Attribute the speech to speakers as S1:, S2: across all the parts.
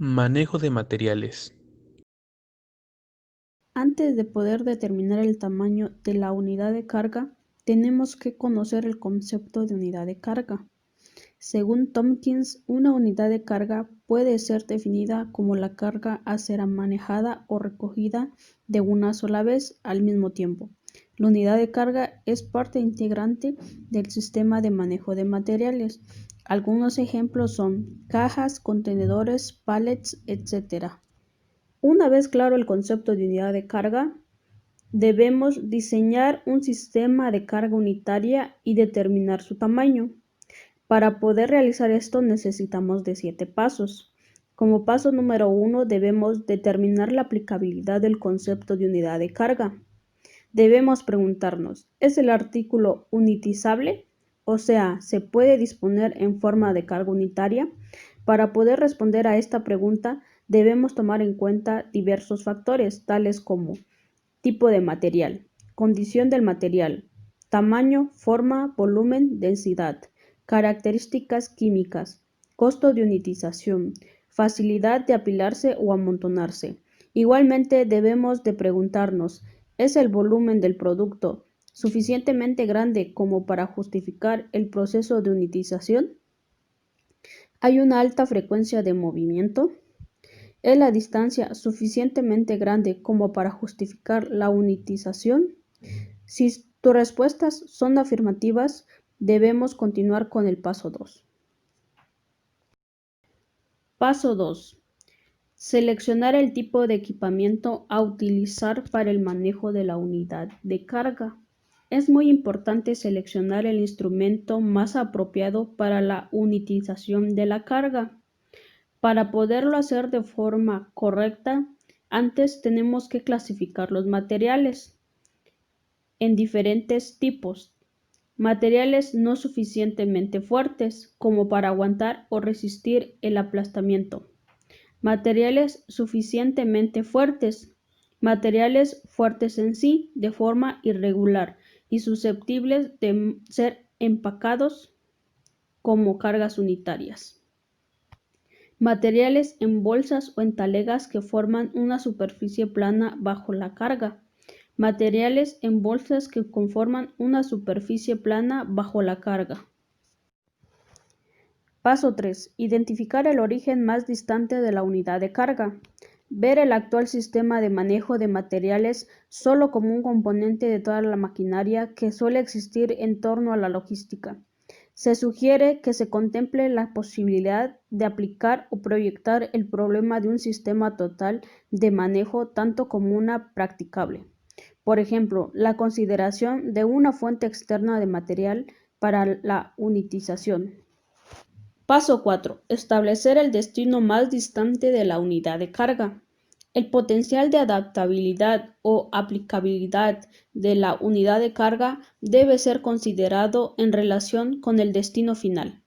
S1: Manejo de materiales.
S2: Antes de poder determinar el tamaño de la unidad de carga, tenemos que conocer el concepto de unidad de carga. Según Tompkins, una unidad de carga puede ser definida como la carga a ser manejada o recogida de una sola vez al mismo tiempo. La unidad de carga es parte integrante del sistema de manejo de materiales. Algunos ejemplos son cajas, contenedores, pallets, etc. Una vez claro el concepto de unidad de carga, debemos diseñar un sistema de carga unitaria y determinar su tamaño. Para poder realizar esto necesitamos de 7 pasos. Como paso número 1 debemos determinar la aplicabilidad del concepto de unidad de carga. Debemos preguntarnos, ¿es el artículo unitizable? O sea, ¿se puede disponer en forma de carga unitaria? Para poder responder a esta pregunta, debemos tomar en cuenta diversos factores, tales como tipo de material, condición del material, tamaño, forma, volumen, densidad, características químicas, costo de unitización, facilidad de apilarse o amontonarse. Igualmente debemos de preguntarnos, ¿es el volumen del producto suficientemente grande como para justificar el proceso de unitización? ¿Hay una alta frecuencia de movimiento? ¿Es la distancia suficientemente grande como para justificar la unitización? Si tus respuestas son afirmativas, debemos continuar con el paso 2. Paso 2. Seleccionar el tipo de equipamiento a utilizar para el manejo de la unidad de carga. Es muy importante seleccionar el instrumento más apropiado para la unitización de la carga. Para poderlo hacer de forma correcta, antes tenemos que clasificar los materiales en diferentes tipos. Materiales no suficientemente fuertes como para aguantar o resistir el aplastamiento. Materiales suficientemente fuertes. Materiales fuertes en sí de forma irregular y susceptibles de ser empacados como cargas unitarias. Materiales en bolsas o en talegas que forman una superficie plana bajo la carga. Materiales en bolsas que conforman una superficie plana bajo la carga. Paso 3. Identificar el origen más distante de la unidad de carga. Ver el actual sistema de manejo de materiales solo como un componente de toda la maquinaria que suele existir en torno a la logística. Se sugiere que se contemple la posibilidad de aplicar o proyectar el problema de un sistema total de manejo tanto como una practicable. Por ejemplo, la consideración de una fuente externa de material para la unitización. Paso 4. Establecer el destino más distante de la unidad de carga. El potencial de adaptabilidad o aplicabilidad de la unidad de carga debe ser considerado en relación con el destino final.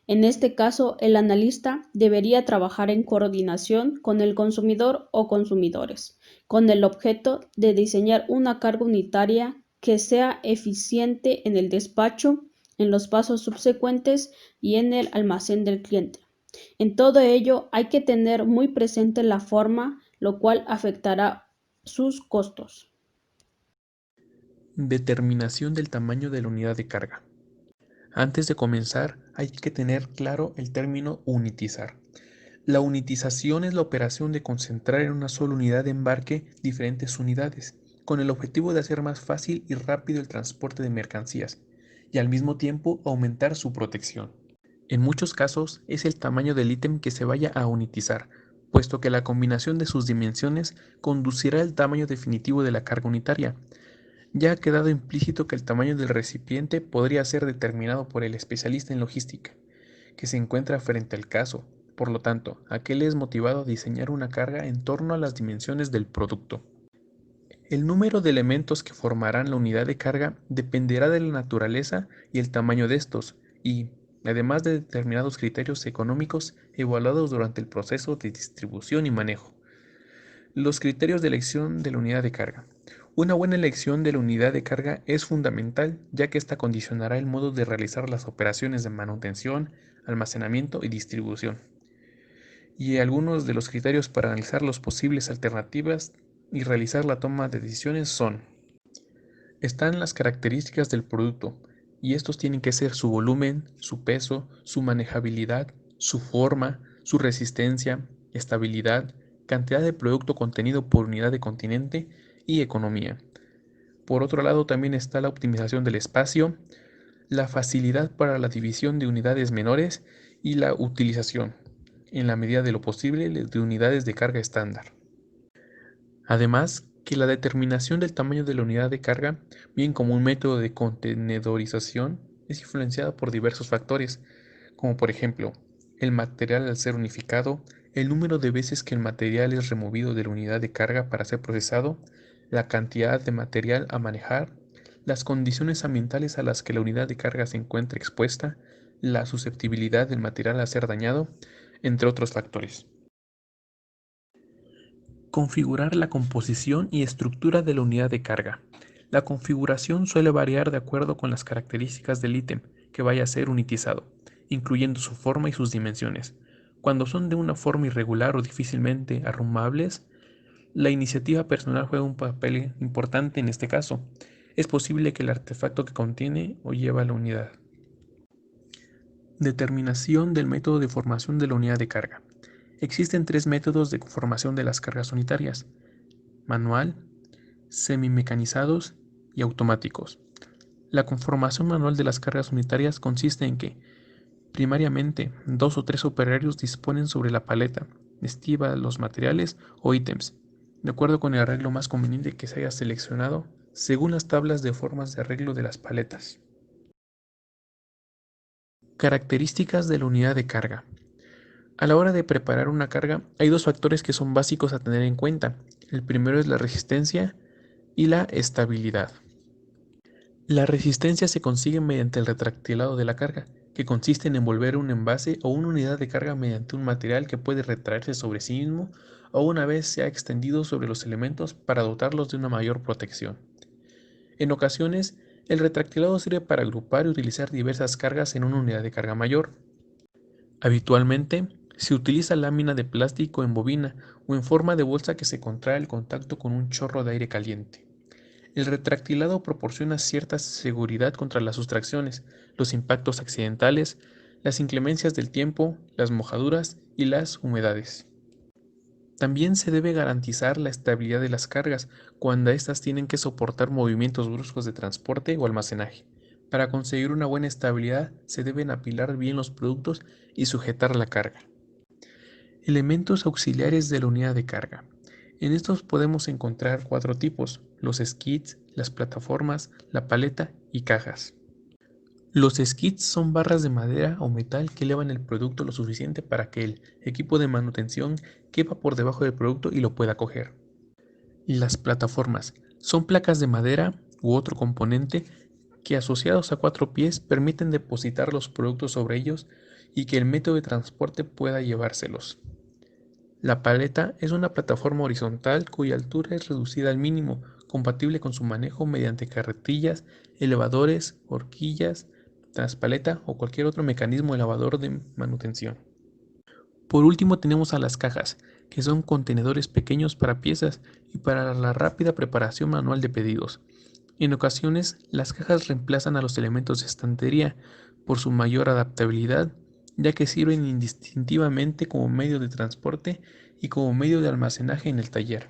S2: En este caso, el analista debería trabajar en coordinación con el consumidor o consumidores, con el objeto de diseñar una carga unitaria que sea eficiente en el despacho, en los pasos subsecuentes y en el almacén del cliente. En todo ello hay que tener muy presente la forma, lo cual afectará sus costos.
S1: Determinación del tamaño de la unidad de carga. Antes de comenzar, hay que tener claro el término unitizar. La unitización es la operación de concentrar en una sola unidad de embarque diferentes unidades, con el objetivo de hacer más fácil y rápido el transporte de mercancías, y al mismo tiempo aumentar su protección. En muchos casos es el tamaño del ítem que se vaya a unitizar, puesto que la combinación de sus dimensiones conducirá al tamaño definitivo de la carga unitaria. Ya ha quedado implícito que el tamaño del recipiente podría ser determinado por el especialista en logística, que se encuentra frente al caso. Por lo tanto, aquel es motivado a diseñar una carga en torno a las dimensiones del producto. El número de elementos que formarán la unidad de carga dependerá de la naturaleza y el tamaño de estos, y, además de determinados criterios económicos evaluados durante el proceso de distribución y manejo. Los criterios de elección de la unidad de carga. Una buena elección de la unidad de carga es fundamental, ya que esta condicionará el modo de realizar las operaciones de manutención, almacenamiento y distribución. y algunos de los criterios para analizar las posibles alternativas y realizar la toma de decisiones son: están las características del producto, y estos tienen que ser su volumen, su peso, su manejabilidad, su forma, su resistencia, estabilidad, cantidad de producto contenido por unidad de continente y economía. Por otro lado, también está la optimización del espacio, la facilidad para la división de unidades menores y la utilización, en la medida de lo posible, de unidades de carga estándar. Además, que la determinación del tamaño de la unidad de carga, bien como un método de contenedorización, es influenciada por diversos factores, como por ejemplo, el material al ser unificado, el número de veces que el material es removido de la unidad de carga para ser procesado, la cantidad de material a manejar, las condiciones ambientales a las que la unidad de carga se encuentra expuesta, la susceptibilidad del material a ser dañado, entre otros factores. Configurar la composición y estructura de la unidad de carga. La configuración suele variar de acuerdo con las características del ítem que vaya a ser unitizado, incluyendo su forma y sus dimensiones. Cuando son de una forma irregular o difícilmente arrumables, la iniciativa personal juega un papel importante en este caso. Es posible que el artefacto que contiene o lleva la unidad. Determinación del método de formación de la unidad de carga. Existen tres métodos de formación de las cargas unitarias: manual, semimecanizados y automáticos. La conformación manual de las cargas unitarias consiste en que, primariamente, 2 o 3 operarios disponen sobre la paleta, estiba los materiales o ítems, de acuerdo con el arreglo más conveniente que se haya seleccionado, según las tablas de formas de arreglo de las paletas. Características de la unidad de carga. A la hora de preparar una carga, hay dos factores que son básicos a tener en cuenta. El primero es la resistencia y la estabilidad. La resistencia se consigue mediante el retractilado de la carga, que consiste en envolver un envase o una unidad de carga mediante un material que puede retraerse sobre sí mismo o una vez se ha extendido sobre los elementos para dotarlos de una mayor protección. En ocasiones, el retractilado sirve para agrupar y utilizar diversas cargas en una unidad de carga mayor. Habitualmente, se utiliza lámina de plástico en bobina o en forma de bolsa que se contrae al contacto con un chorro de aire caliente. El retractilado proporciona cierta seguridad contra las sustracciones, los impactos accidentales, las inclemencias del tiempo, las mojaduras y las humedades. También se debe garantizar la estabilidad de las cargas cuando éstas tienen que soportar movimientos bruscos de transporte o almacenaje. Para conseguir una buena estabilidad se deben apilar bien los productos y sujetar la carga. Elementos auxiliares de la unidad de carga. En estos podemos encontrar 4 tipos: los skids, las plataformas, la paleta y cajas. Los skids son barras de madera o metal que elevan el producto lo suficiente para que el equipo de manutención quepa por debajo del producto y lo pueda coger. Las plataformas son placas de madera u otro componente que, asociados a 4 pies, permiten depositar los productos sobre ellos y que el método de transporte pueda llevárselos. La paleta es una plataforma horizontal cuya altura es reducida al mínimo, compatible con su manejo mediante carretillas, elevadores, horquillas, traspaleta o cualquier otro mecanismo elevador de manutención. Por último tenemos a las cajas, que son contenedores pequeños para piezas y para la rápida preparación manual de pedidos. En ocasiones, las cajas reemplazan a los elementos de estantería por su mayor adaptabilidad, ya que sirven indistintivamente como medio de transporte y como medio de almacenaje en el taller.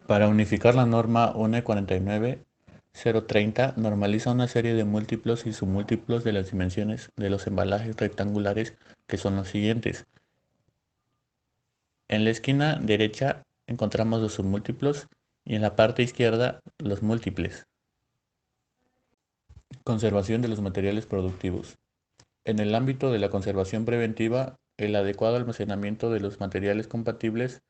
S3: Para unificar la norma UNE 49030 normaliza una serie de múltiplos y submúltiplos de las dimensiones de los embalajes rectangulares, que son los siguientes. En la esquina derecha encontramos los submúltiplos y en la parte izquierda los múltiples. Conservación de los materiales productivos. En el ámbito de la conservación preventiva, el adecuado almacenamiento de los materiales compatibles,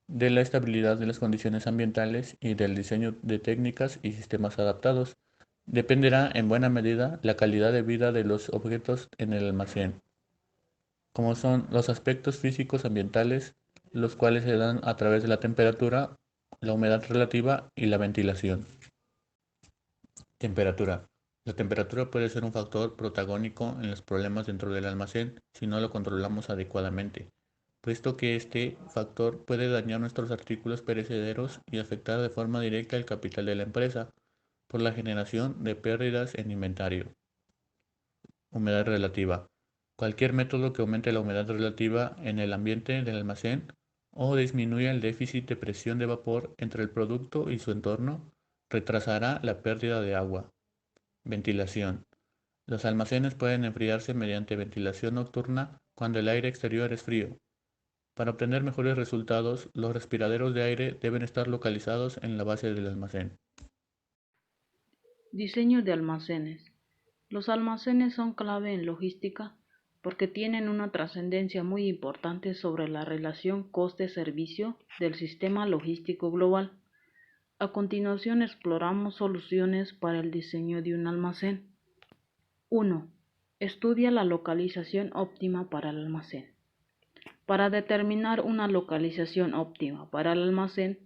S3: de la estabilidad de las condiciones ambientales y del diseño de técnicas y sistemas adaptados, dependerá en buena medida la calidad de vida de los objetos en el almacén, como son los aspectos físicos ambientales, los cuales se dan a través de la temperatura, la humedad relativa y la ventilación. Temperatura. La temperatura puede ser un factor protagónico en los problemas dentro del almacén si no lo controlamos adecuadamente, puesto que este factor puede dañar nuestros artículos perecederos y afectar de forma directa el capital de la empresa por la generación de pérdidas en inventario. Humedad relativa. Cualquier método que aumente la humedad relativa en el ambiente del almacén o disminuya el déficit de presión de vapor entre el producto y su entorno retrasará la pérdida de agua. Ventilación. Los almacenes pueden enfriarse mediante ventilación nocturna cuando el aire exterior es frío. Para obtener mejores resultados, los respiraderos de aire deben estar localizados en la base del almacén.
S4: Diseño de almacenes. Los almacenes son clave en logística porque tienen una trascendencia muy importante sobre la relación coste-servicio del sistema logístico global. A continuación exploramos soluciones para el diseño de un almacén. 1. Estudia la localización óptima para el almacén. Para determinar una localización óptima para el almacén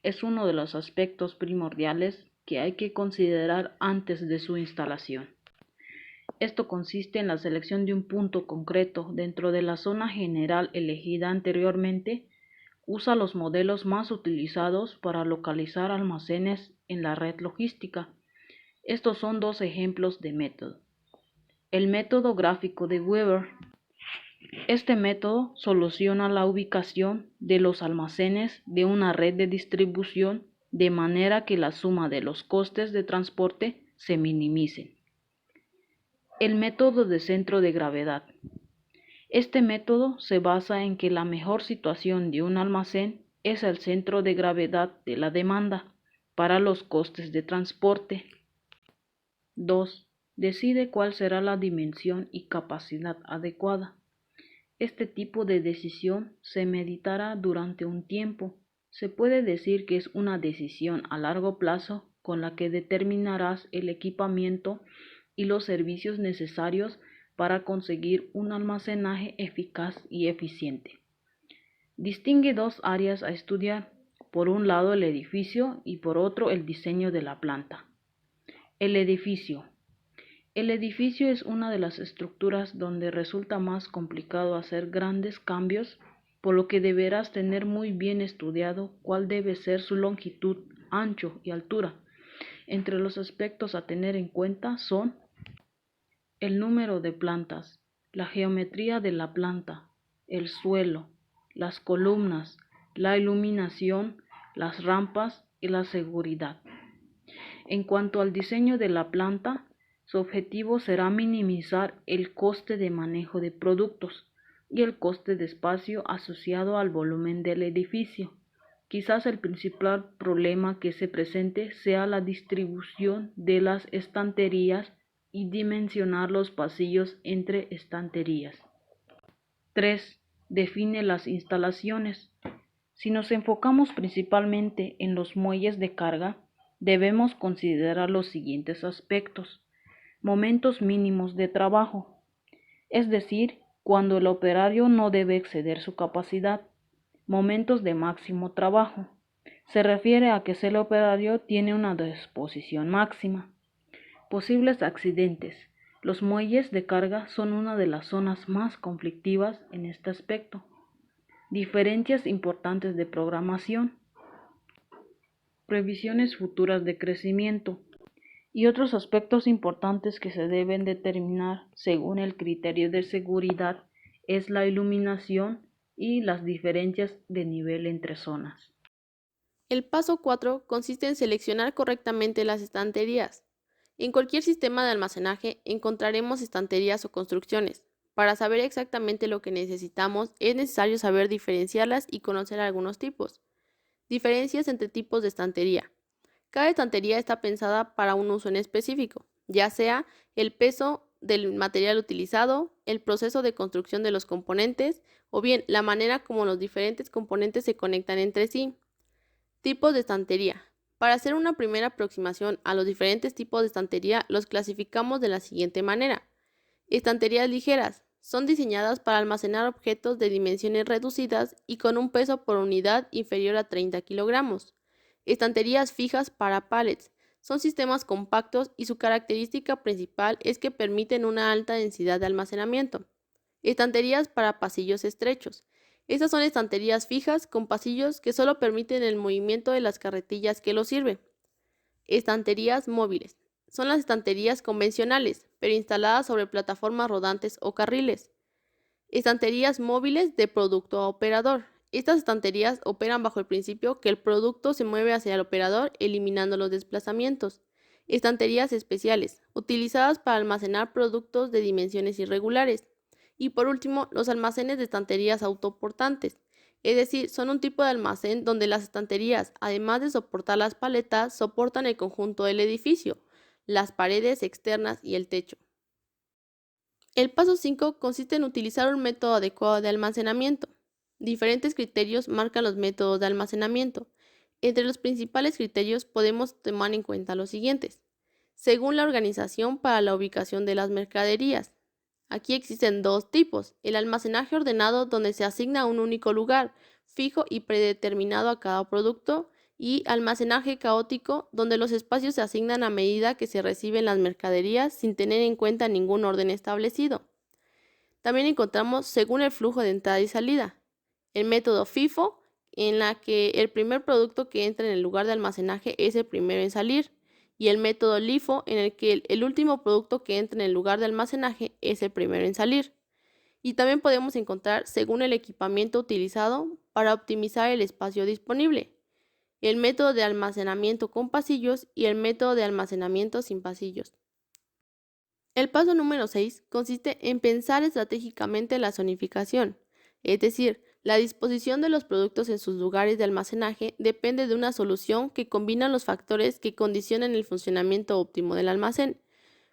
S4: es uno de los aspectos primordiales que hay que considerar antes de su instalación. Esto consiste en la selección de un punto concreto dentro de la zona general elegida anteriormente. Usa los modelos más utilizados para localizar almacenes en la red logística. Estos son dos ejemplos de método. El método gráfico de Weber. Este método soluciona la ubicación de los almacenes de una red de distribución de manera que la suma de los costes de transporte se minimicen. El método de centro de gravedad. Este método se basa en que la mejor situación de un almacén es el centro de gravedad de la demanda para los costes de transporte. 2. Decide cuál será la dimensión y capacidad adecuada. Este tipo de decisión se meditará durante un tiempo. Se puede decir que es una decisión a largo plazo con la que determinarás el equipamiento y los servicios necesarios para conseguir un almacenaje eficaz y eficiente. Distingue dos áreas a estudiar, por un lado el edificio y por otro el diseño de la planta. El edificio. El edificio es una de las estructuras donde resulta más complicado hacer grandes cambios, por lo que deberás tener muy bien estudiado cuál debe ser su longitud, ancho y altura. Entre los aspectos a tener en cuenta son el número de plantas, la geometría de la planta, el suelo, las columnas, la iluminación, las rampas y la seguridad. En cuanto al diseño de la planta, su objetivo será minimizar el coste de manejo de productos y el coste de espacio asociado al volumen del edificio. Quizás el principal problema que se presente sea la distribución de las estanterías y dimensionar los pasillos entre estanterías. 3. Define las instalaciones. Si nos enfocamos principalmente en los muelles de carga, debemos considerar los siguientes aspectos. Momentos mínimos de trabajo, es decir, cuando el operario no debe exceder su capacidad. Momentos de máximo trabajo, se refiere a que el operario tiene una disposición máxima. Posibles accidentes. Los muelles de carga son una de las zonas más conflictivas en este aspecto. Diferencias importantes de programación. Previsiones futuras de crecimiento. Y otros aspectos importantes que se deben determinar según el criterio de seguridad es la iluminación y las diferencias de nivel entre zonas.
S5: El paso 4 consiste en seleccionar correctamente las estanterías. En cualquier sistema de almacenaje encontraremos estanterías o construcciones. Para saber exactamente lo que necesitamos es necesario saber diferenciarlas y conocer algunos tipos. Diferencias entre tipos de estantería. Cada estantería está pensada para un uso en específico, ya sea el peso del material utilizado, el proceso de construcción de los componentes o bien la manera como los diferentes componentes se conectan entre sí. Tipos de estantería. Para hacer una primera aproximación a los diferentes tipos de estantería, los clasificamos de la siguiente manera. Estanterías ligeras. Son diseñadas para almacenar objetos de dimensiones reducidas y con un peso por unidad inferior a 30 kilogramos. Estanterías fijas para pallets. Son sistemas compactos y su característica principal es que permiten una alta densidad de almacenamiento. Estanterías para pasillos estrechos. Estas son estanterías fijas con pasillos que solo permiten el movimiento de las carretillas que los sirven. Estanterías móviles. Son las estanterías convencionales, pero instaladas sobre plataformas rodantes o carriles. Estanterías móviles de producto a operador. Estas estanterías operan bajo el principio que el producto se mueve hacia el operador, eliminando los desplazamientos. Estanterías especiales, utilizadas para almacenar productos de dimensiones irregulares. Y por último, los almacenes de estanterías autoportantes. Es decir, son un tipo de almacén donde las estanterías, además de soportar las paletas, soportan el conjunto del edificio, las paredes externas y el techo. El paso 5 consiste en utilizar un método adecuado de almacenamiento. Diferentes criterios marcan los métodos de almacenamiento. Entre los principales criterios podemos tomar en cuenta los siguientes. Según la organización para la ubicación de las mercaderías. Aquí existen dos tipos: el almacenaje ordenado, donde se asigna un único lugar fijo y predeterminado a cada producto, y almacenaje caótico, donde los espacios se asignan a medida que se reciben las mercaderías sin tener en cuenta ningún orden establecido. También encontramos según el flujo de entrada y salida. El método FIFO, en la que el primer producto que entra en el lugar de almacenaje es el primero en salir, y el método LIFO, en el que el último producto que entra en el lugar de almacenaje es el primero en salir. Y también podemos encontrar según el equipamiento utilizado para optimizar el espacio disponible, el método de almacenamiento con pasillos y el método de almacenamiento sin pasillos. El paso número 6 consiste en pensar estratégicamente la zonificación, es decir, la disposición de los productos en sus lugares de almacenaje depende de una solución que combina los factores que condicionan el funcionamiento óptimo del almacén.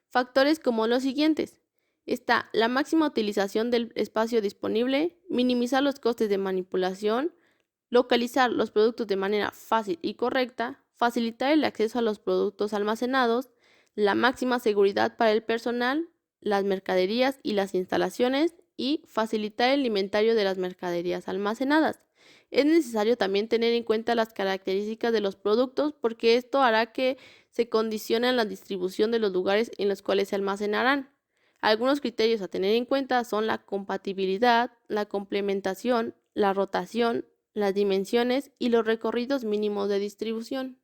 S5: Factores como los siguientes. Está la máxima utilización del espacio disponible, minimizar los costes de manipulación, localizar los productos de manera fácil y correcta, facilitar el acceso a los productos almacenados, la máxima seguridad para el personal, las mercaderías y las instalaciones, y facilitar el inventario de las mercaderías almacenadas. Es necesario también tener en cuenta las características de los productos, porque esto hará que se condicione la distribución de los lugares en los cuales se almacenarán. Algunos criterios a tener en cuenta son la compatibilidad, la complementación, la rotación, las dimensiones y los recorridos mínimos de distribución.